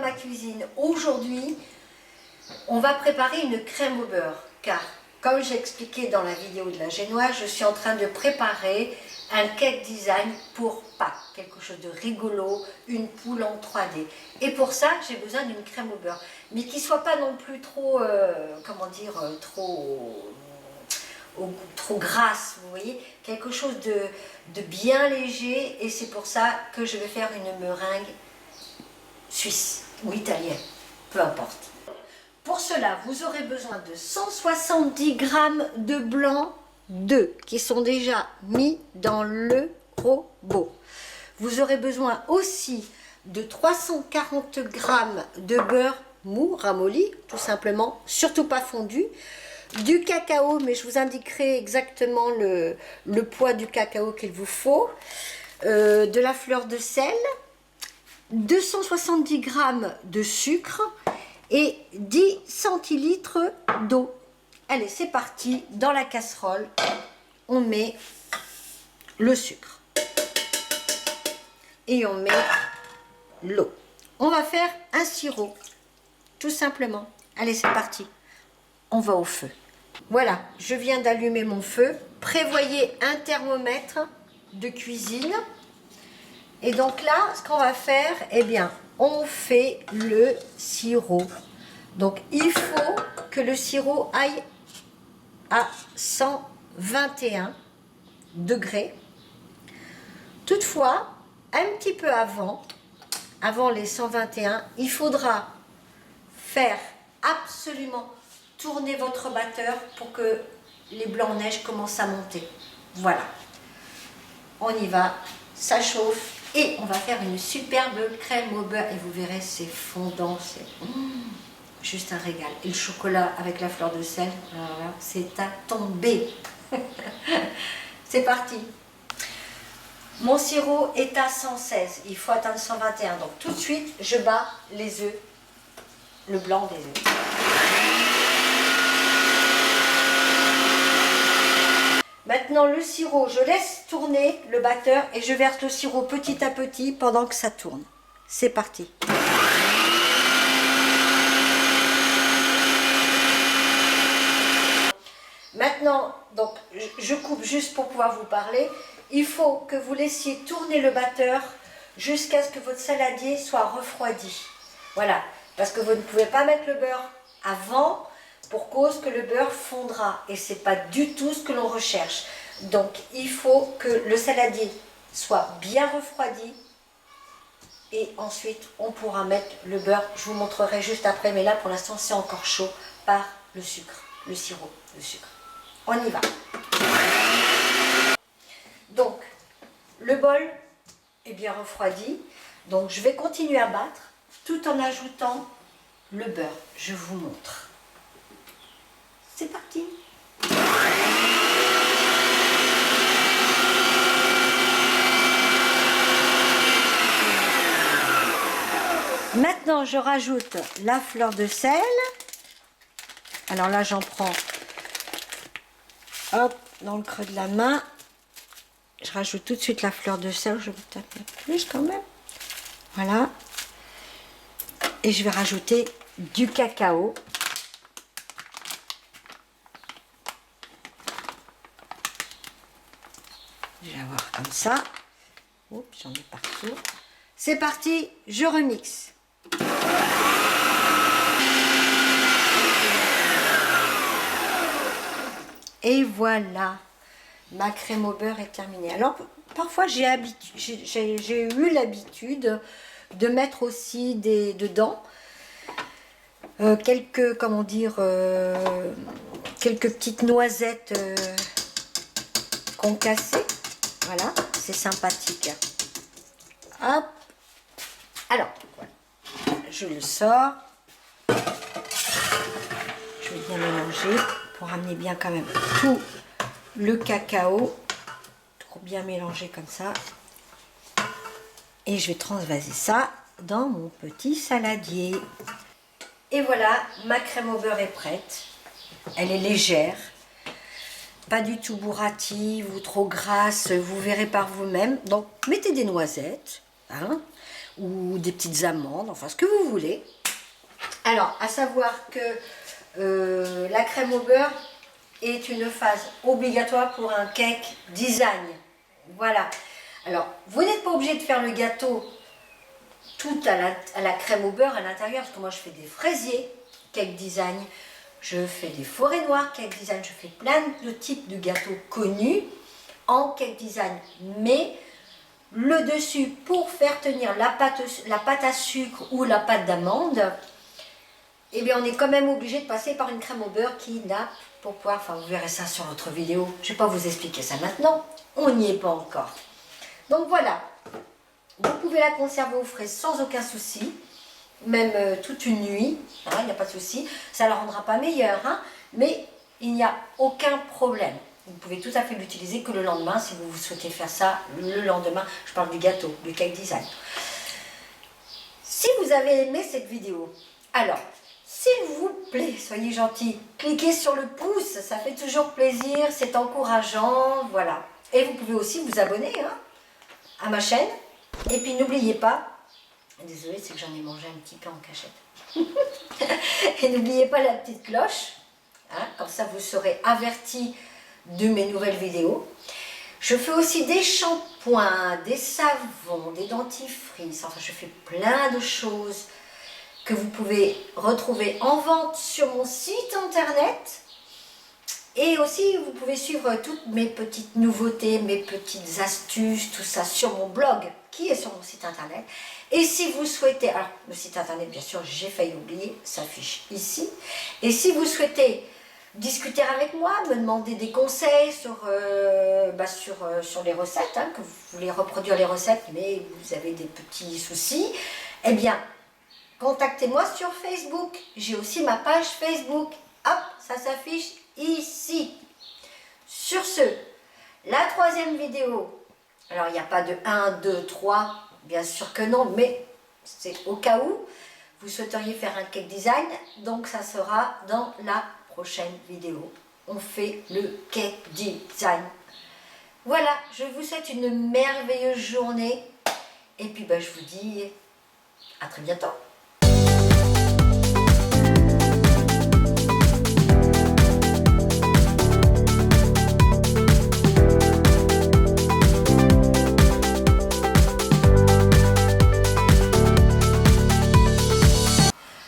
la cuisine. Aujourd'hui, on va préparer une crème au beurre, car comme j'ai expliqué dans la vidéo de la génoise, je suis en train de préparer un cake design pour Pâques, quelque chose de rigolo, une poule en 3D. Et pour ça, j'ai besoin d'une crème au beurre, mais qui ne soit pas non plus trop, trop grasse, vous voyez, quelque chose de bien léger, et c'est pour ça que je vais faire une meringue suisse ou italienne, peu importe. Pour cela, vous aurez besoin de 170 g de blanc d'œufs qui sont déjà mis dans le robot. Vous aurez besoin aussi de 340 g de beurre mou, ramolli, tout simplement, surtout pas fondu, du cacao, mais je vous indiquerai exactement le poids du cacao qu'il vous faut, de la fleur de sel, 270 g de sucre et 10 centilitres d'eau. Allez, c'est parti. Dans la casserole, on met le sucre et on met l'eau. On va faire un sirop, tout simplement. Allez, c'est parti. On va au feu. Voilà, je viens d'allumer mon feu. Prévoyez un thermomètre de cuisine. Et donc là, ce qu'on va faire, eh bien, on fait le sirop. Donc, il faut que le sirop aille à 121 degrés. Toutefois, un petit peu avant les 121, il faudra faire absolument tourner votre batteur pour que les blancs de neige commencent à monter. Voilà. On y va, ça chauffe. Et on va faire une superbe crème au beurre. Et vous verrez, c'est fondant, c'est juste un régal. Et le chocolat avec la fleur de sel, voilà, c'est à tomber. C'est parti. Mon sirop est à 116. Il faut atteindre 121. Donc tout de suite, je bats les œufs, le blanc des œufs. Maintenant, le sirop, je laisse tourner le batteur et je verse le sirop petit à petit pendant que ça tourne. C'est parti. Maintenant, donc, je coupe juste pour pouvoir vous parler. Il faut que vous laissiez tourner le batteur jusqu'à ce que votre saladier soit refroidi. Voilà, parce que vous ne pouvez pas mettre le beurre avant, pour cause que le beurre fondra et c'est pas du tout ce que l'on recherche. Donc il faut que le saladier soit bien refroidi et ensuite on pourra mettre le beurre. Je vous montrerai juste après, mais là pour l'instant c'est encore chaud par le sucre, le sirop, le sucre. On y va. Donc le bol est bien refroidi, donc je vais continuer à battre tout en ajoutant le beurre. Je vous montre. C'est parti. Maintenant, je rajoute la fleur de sel. Alors là, j'en prends, hop, dans le creux de la main. Je rajoute tout de suite la fleur de sel. Je vais peut-être mettre plus quand même. Voilà. Et je vais rajouter du cacao. Je vais avoir comme ça. Oups, j'en ai partout. C'est parti, je remixe. Et voilà, ma crème au beurre est terminée. Alors, parfois, j'ai eu l'habitude de mettre aussi dedans quelques, comment dire, quelques petites noisettes concassées. Voilà, c'est sympathique. Hop. Alors, voilà. Je le sors. Je vais bien mélanger pour amener bien quand même tout le cacao. Trop bien mélangé comme ça. Et je vais transvaser ça dans mon petit saladier. Et voilà, ma crème au beurre est prête. Elle est légère. Pas du tout bourrative ou trop grasse, vous verrez par vous-même. Donc, mettez des noisettes. Hein. ou des petites amandes, enfin ce que vous voulez. Alors, à savoir que la crème au beurre est une phase obligatoire pour un cake design. Voilà. Alors, vous n'êtes pas obligé de faire le gâteau tout à la crème au beurre à l'intérieur, parce que moi je fais des fraisiers cake design, je fais des forêts noires cake design, je fais plein de types de gâteaux connus en cake design. Mais le dessus, pour faire tenir la pâte à sucre ou la pâte d'amande, eh bien on est quand même obligé de passer par une crème au beurre qui n'a, pour pouvoir, enfin vous verrez ça sur notre vidéo, je ne vais pas vous expliquer ça maintenant, on n'y est pas encore. Donc voilà, vous pouvez la conserver au frais sans aucun souci, même toute une nuit, il n'y a pas de souci, ça ne la rendra pas meilleure, hein, mais il n'y a aucun problème. Vous pouvez tout à fait l'utiliser que le lendemain, si vous souhaitez faire ça le lendemain. Je parle du gâteau, du cake design. Si vous avez aimé cette vidéo, alors, s'il vous plaît, soyez gentils, cliquez sur le pouce, ça fait toujours plaisir, c'est encourageant, voilà. Et vous pouvez aussi vous abonner à ma chaîne. Et puis n'oubliez pas, désolée, c'est que j'en ai mangé un petit peu en cachette. Et n'oubliez pas la petite cloche, comme ça vous serez avertis de mes nouvelles vidéos. Je fais aussi des shampoings, des savons, des dentifrices, enfin je fais plein de choses que vous pouvez retrouver en vente sur mon site internet. Et aussi vous pouvez suivre toutes mes petites nouveautés, mes petites astuces, tout ça sur mon blog qui est sur mon site internet. Et si vous souhaitez, alors le site internet bien sûr j'ai failli l'oublier, s'affiche ici. Et si vous souhaitez discuter avec moi, me demander des conseils sur les recettes, que vous voulez reproduire les recettes mais vous avez des petits soucis, eh bien contactez-moi sur Facebook. J'ai aussi ma page Facebook. Hop, ça s'affiche ici. Sur ce, la troisième vidéo, alors il n'y a pas de 1, 2, 3, bien sûr que non, mais c'est au cas où vous souhaiteriez faire un cake design, donc ça sera dans la prochaine vidéo. On fait le cake design. Voilà, je vous souhaite une merveilleuse journée et puis je vous dis à très bientôt.